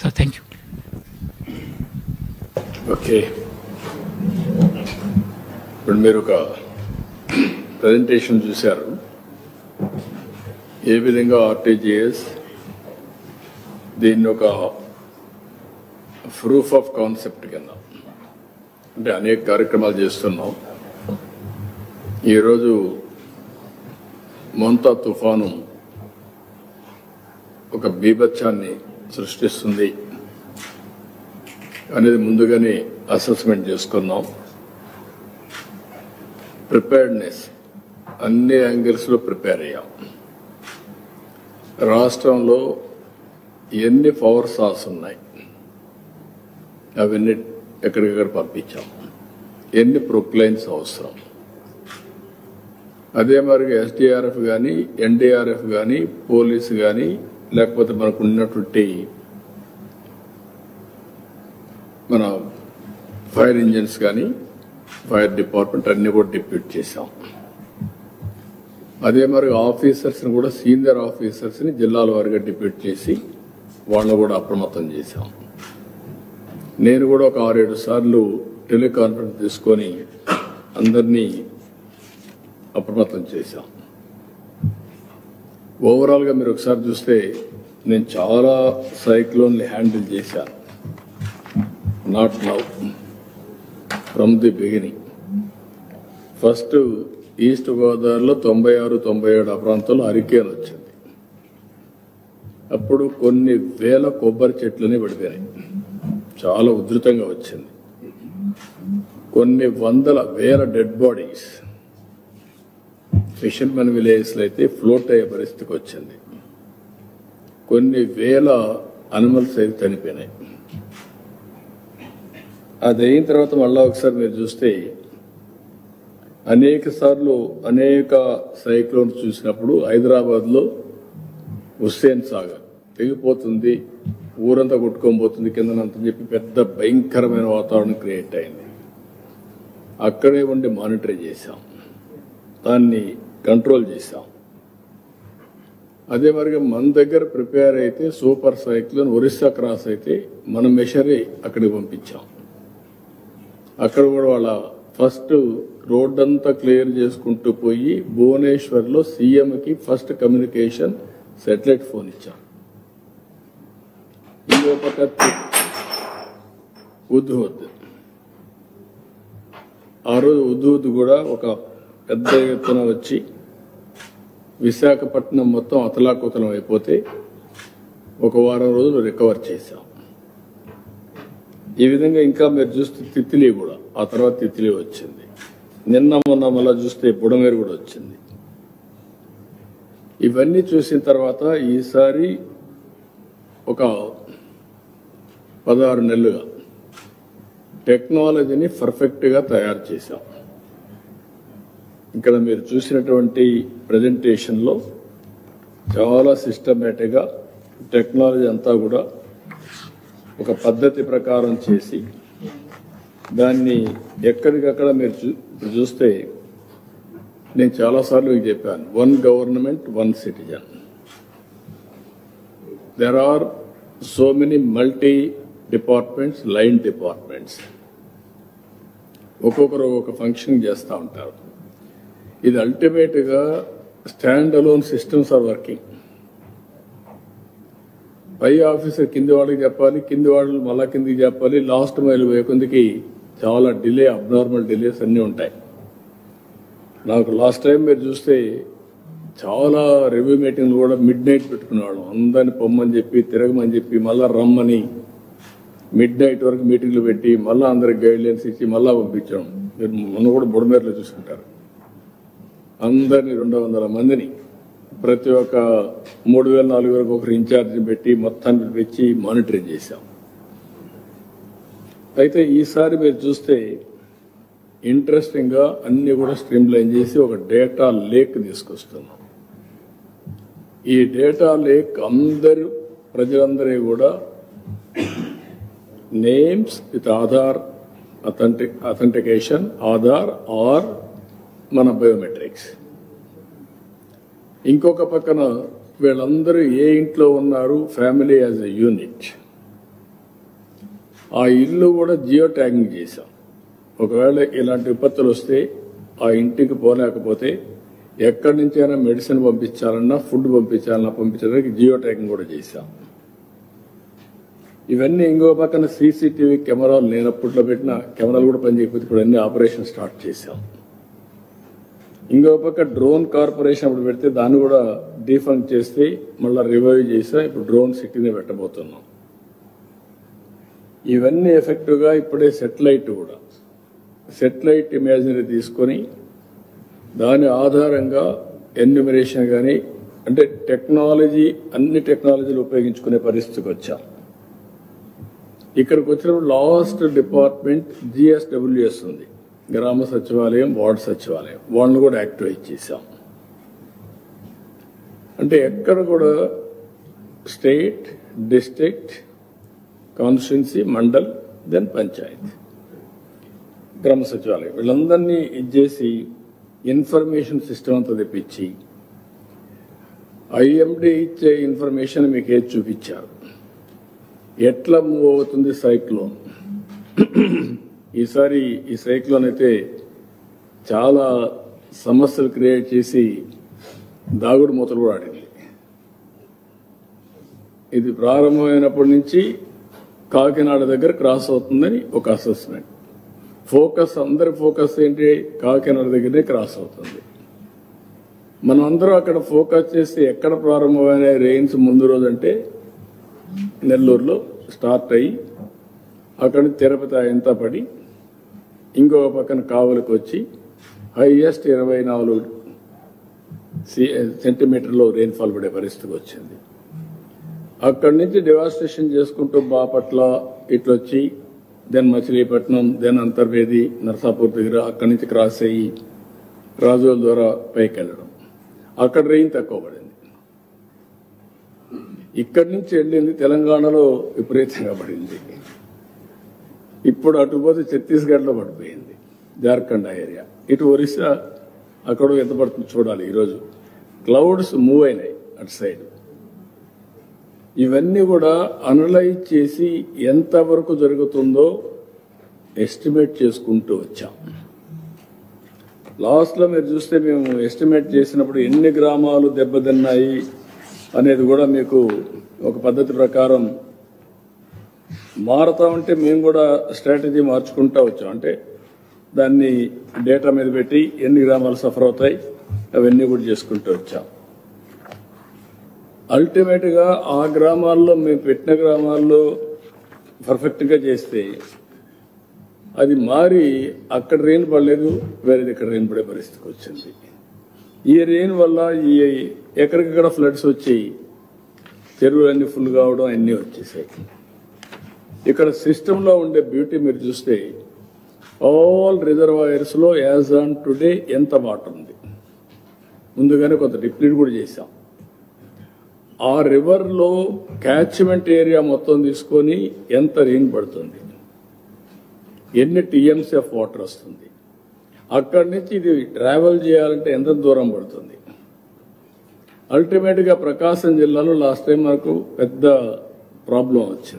So thank you. Okay, ఇప్పుడు మీరు ఒక ప్రజెంటేషన్ చూశారు. ఏ విధంగా ఆర్టీజీఎస్ దీన్ని ఒక ప్రూఫ్ ఆఫ్ కాన్సెప్ట్ కింద అంటే అనేక కార్యక్రమాలు చేస్తున్నాం. ఈరోజు మొంతా తుఫాను ఒక బీభత్సాన్ని సృష్టిస్తుంది అనేది ముందుగానే అసెస్మెంట్ చేసుకున్నాం. ప్రిపేర్డ్నెస్ అన్ని యాంగిల్స్లో ప్రిపేర్ అయ్యాం. రాష్ట్రంలో ఎన్ని పవర్ సాస్ ఉన్నాయి అవన్నీ ఎక్కడికక్కడ పంపించాం. ఎన్ని ప్రొక్లైన్స్ అవసరం, అదే మరి ఎస్డీఆర్ఎఫ్ కానీ ఎన్డీఆర్ఎఫ్ కానీ పోలీసు కానీ లేకపోతే మనకు ఉన్నటువంటి మన ఫైర్ ఇంజిన్స్ కానీ ఫైర్ డిపార్ట్మెంట్ అన్ని కూడా డిప్యూట్ చేశాం. అదే మరి ఆఫీసర్స్ని కూడా సీనియర్ ఆఫీసర్స్ని జిల్లాల వారిగా డిప్యూట్ చేసి వాళ్ళని కూడా అప్రమత్తం చేశాం. నేను కూడా ఒక 6-7 సార్లు టెలికాన్ఫరెన్స్ తీసుకొని అందరినీ అప్రమత్తం చేశాం. ఓవరాల్గా మీరు ఒకసారి చూస్తే నేను చాలా సైక్లోన్ని హ్యాండిల్ చేశాను. Not now, from the beginning. First east గోదావరిలో 96-97 ఆ ప్రాంతంలో హరికేన్ వచ్చింది. అప్పుడు కొన్ని వేల కొబ్బరి చెట్లని పడిపోయాయి. చాలా ఉధృతంగా వచ్చింది. కొన్ని వందల వేల డెడ్ బాడీస్ ఫిషర్మెన్ విలేజ్లో అయితే ఫ్లోట్ అయ్యే పరిస్థితికి వచ్చింది. కొన్ని వేల అనిమల్స్ అయితే చనిపోయినాయి. అది అయిన తర్వాత మళ్ళా ఒకసారి మీరు చూస్తే అనేక సార్లు అనేక సైక్లోన్ చూసినప్పుడు హైదరాబాద్లో హుస్సేన్ సాగర్ తెగిపోతుంది, ఊరంతా కొట్టుకోబోతుంది కిందనంత చెప్పి పెద్ద భయంకరమైన వాతావరణం క్రియేట్ అయింది. అక్కడే ఉండి మానిటర్ చేశాం, దాన్ని కంట్రోల్ చేశాం. అదే మరిగా మన దగ్గర ప్రిపేర్ అయితే సూపర్ సైక్లోన్ ఒరిస్సా క్రాస్ అయితే మనం మెషరే అక్కడికి పంపించాం. అక్కడ కూడా వాళ్ళ ఫస్ట్ రోడ్ అంతా క్లియర్ చేసుకుంటూ పోయి భువనేశ్వర్లో సీఎంకి ఫస్ట్ కమ్యూనికేషన్ శాటిలైట్ ఫోన్ ఇచ్చాం. ఇంకో పక్క ఉద్హుద్, ఆ రోజు ఉద్హుద్ కూడా ఒక పెద్ద ఎత్తున వచ్చి విశాఖపట్నం మొత్తం అతలాకుతలం అయిపోతే ఒక వారం రోజులు రికవర్ చేశాం. ఈ విధంగా ఇంకా మీరు చూస్తే తిత్లీ కూడా, ఆ తర్వాత తిత్లీ వచ్చింది. నిన్న మొన్న మళ్ళా చూస్తే బుడమేరు కూడా వచ్చింది. ఇవన్నీ చూసిన తర్వాత ఈసారి ఒక 16 నెలలుగా టెక్నాలజీని పర్ఫెక్ట్గా తయారు చేశాం. ఇక్కడ మీరు చూసినటువంటి ప్రజెంటేషన్లో చాలా సిస్టమేటిక్గా టెక్నాలజీ అంతా కూడా ఒక పద్ధతి ప్రకారం చేసి దాన్ని ఎక్కడికక్కడ మీరు చూస్తే నేను చాలాసార్లు మీకు చెప్పాను, 1 government 1 citizen. There are so many multi departments, line departments, ఒక్కొక్కరు ఒక్కొక్క ఫంక్షన్ చేస్తూ ఉంటారు. ఇది అల్టిమేట్గా stand alone systems are working. పై ఆఫీసర్ కింది వాళ్ళకి చెప్పాలి, కింది వాళ్ళు మళ్ళా కిందికి చెప్పాలి, లాస్ట్ మైల్ పోయే కొందికి చాలా డిలే, అబ్నార్మల్ డిలేస్ అన్నీ ఉంటాయి. నాకు లాస్ట్ టైం మీరు చూస్తే చాలా రివ్యూ మీటింగ్లు కూడా మిడ్ నైట్ పెట్టుకునేవాళ్ళం. అందరిని పొమ్మని చెప్పి తిరగమని చెప్పి మళ్ళా రమ్మని మిడ్ నైట్ వరకు మీటింగ్లు పెట్టి మళ్ళా అందరికి గైడ్ లైన్స్ ఇచ్చి మళ్ళా పంపించడం. మీరు మొన్న కూడా బుడమేరులో చూసుకుంటారు. అందరినీ 200 మందిని ప్రతి ఒక్క 3,000-4,000 ఒకరు ఇన్ఛార్జిని పెట్టి మొత్తాన్ని పెంచి మానిటరింగ్ చేశాం. అయితే ఈసారి మీరు చూస్తే ఇంట్రెస్టింగ్గా అన్ని కూడా స్ట్రీమ్ లైన్ చేసి ఒక డేటా లేక్ తీసుకొస్తున్నాం. ఈ డేటా లేక్ అందరూ ప్రజలందరూ కూడా names with Aadhaar authentication, Aadhaar or మన బయోమెట్రిక్స్. ఇంకొక పక్కన వీళ్ళందరూ ఏ ఇంట్లో ఉన్నారు, ఫ్యామిలీ యాజ్ ఎ యూనిట్, ఆ ఇల్లు కూడా జియో ట్యాగింగ్ చేశాం. ఒకవేళ ఇలాంటి విపత్తులు వస్తే ఆ ఇంటికి పోలేకపోతే ఎక్కడి నుంచైనా మెడిసిన్ పంపించాలన్నా ఫుడ్ పంపించడానికి జియో ట్యాగింగ్ కూడా చేశాం. ఇవన్నీ ఇంకో పక్కన సీసీటీవీ కెమెరాలు లేనప్పట్లో పెట్టిన కెమెరాలు కూడా పనిచేయకపోతే ఇప్పుడు అన్ని ఆపరేషన్ స్టార్ట్ చేశాం. ఇంకో పక్క డ్రోన్ కార్పొరేషన్ అప్పుడు పెడితే దాన్ని కూడా డీఫంక్ చేస్తే మళ్ళీ రివైవ్ చేసా ఇప్పుడు డ్రోన్ సిటీనే పెట్టబోతున్నాం. ఇవన్నీ ఎఫెక్టివ్గా ఇప్పుడే సెటిలైట్ ఇమేజరీ తీసుకొని దాని ఆధారంగా ఎన్యూమరేషన్ కానీ అంటే అన్ని టెక్నాలజీలు ఉపయోగించుకునే పరిస్థితికి వచ్చాం. ఇక్కడికి వచ్చినప్పుడు లాస్ట్ డిపార్ట్మెంట్ GSWS ఉంది, గ్రామ సచివాలయం, వార్డు సచివాలయం, వాళ్ళని కూడా యాక్టివేట్ చేశాం. అంటే ఎక్కడ కూడా state, district, constituency, mandal, then panchayat, గ్రామ సచివాలయం వీళ్ళందరినీ ఇచ్చేసి ఇన్ఫర్మేషన్ సిస్టమ్ అంతా తెప్పించి IMD ఇచ్చే ఇన్ఫర్మేషన్ మీకు ఏది చూపించారు, ఎట్లా మూవ్ అవుతుంది సైక్లోన్. ఈసారి ఈ సైక్లోన్ అయితే చాలా సమస్యలు క్రియేట్ చేసి దాగుడు మూతలు కూడా ఆడింది. ఇది ప్రారంభమైనప్పటి నుంచి కాకినాడ దగ్గర క్రాస్ అవుతుందని ఒక అసెస్మెంట్. అందరి ఫోకస్ ఏంటి, కాకినాడ దగ్గరనే క్రాస్ అవుతుంది. మనం అందరం అక్కడ ఫోకస్ చేసి ఎక్కడ ప్రారంభమైన రెయిన్స్ ముందు రోజు అంటే నెల్లూరులో స్టార్ట్ అయ్యి అక్కడి తిరుపతి ఎంత పడి ఇంకొక పక్కన కావలికి వచ్చి హైయెస్ట్ 24 సెంటీమీటర్లో రెయిన్ఫాల్ పడే పరిస్థితికి వచ్చింది. అక్కడి నుంచి డివాస్టేషన్ చేసుకుంటూ బాపట్ల ఇట్లొచ్చి దెన్ మచిలీపట్నం, దెన్ అంతర్వేది, నర్సాపూర్ దగ్గర అక్కడి నుంచి క్రాస్ అయ్యి రాజోల ద్వారా పైకి వెళ్ళడం, అక్కడ రెయిన్ తక్కువ పడింది. ఇక్కడి నుంచి వెళ్ళింది తెలంగాణలో విపరీతంగా పడింది. ఇప్పుడు అటు పోతే ఛత్తీస్గఢ్లో పడిపోయింది, జార్ఖండ్ ఏరియా, ఇటు ఒరిస్సా అక్కడ ఎంత పడుతుంది చూడాలి. ఈరోజు క్లౌడ్స్ మూవ్ అయినాయి అటు సైడ్. ఇవన్నీ కూడా అనలైజ్ చేసి ఎంతవరకు జరుగుతుందో ఎస్టిమేట్ చేసుకుంటూ వచ్చాం. లాస్ట్లో మీరు చూస్తే మేము ఎస్టిమేట్ చేసినప్పుడు ఎన్ని గ్రామాలు దెబ్బతిన్నాయి అనేది కూడా మీకు ఒక పద్ధతి ప్రకారం మారుతా ఉంటే మేము కూడా స్ట్రాటజీ మార్చుకుంటూ వచ్చాం. అంటే దాన్ని డేటా మీద పెట్టి ఎన్ని గ్రామాలు సఫర్ అవుతాయి అవన్నీ కూడా చేసుకుంటూ వచ్చాం. అల్టిమేట్గా ఆ గ్రామాల్లో మేము పెట్టిన గ్రామాల్లో పర్ఫెక్ట్గా చేస్తే అది మారి అక్కడ రెయిన్ పడలేదు, వేరేది ఇక్కడ రెయిన్ పడే పరిస్థితికి వచ్చింది. ఈ రెయిన్ వల్ల ఈ ఎక్కడికక్కడ ఫ్లడ్స్ వచ్చి చెరువులన్నీ ఫుల్ కావడం అన్నీ వచ్చేసాయి. ఇక్కడ సిస్టంలో ఉండే బ్యూటీ మీరు చూస్తే ఆల్ రిజర్వాయర్స్లో యాజ్ ఆన్ టుడే ఎంత వాటర్ ఉంది, ముందుగానే కొంత డిప్లీట్ కూడా చేశాం. ఆ రివర్లో క్యాచ్మెంట్ ఏరియా మొత్తం తీసుకొని ఎంత రెయిన్ పడుతుంది, ఎన్ని TMC ఆఫ్ వాటర్ వస్తుంది, అక్కడి నుంచి ఇది ట్రావెల్ చేయాలంటే ఎంత దూరం పడుతుంది. అల్టిమేట్గా ప్రకాశం జిల్లాలో లాస్ట్ టైం మనకు పెద్ద ప్రాబ్లం వచ్చింది.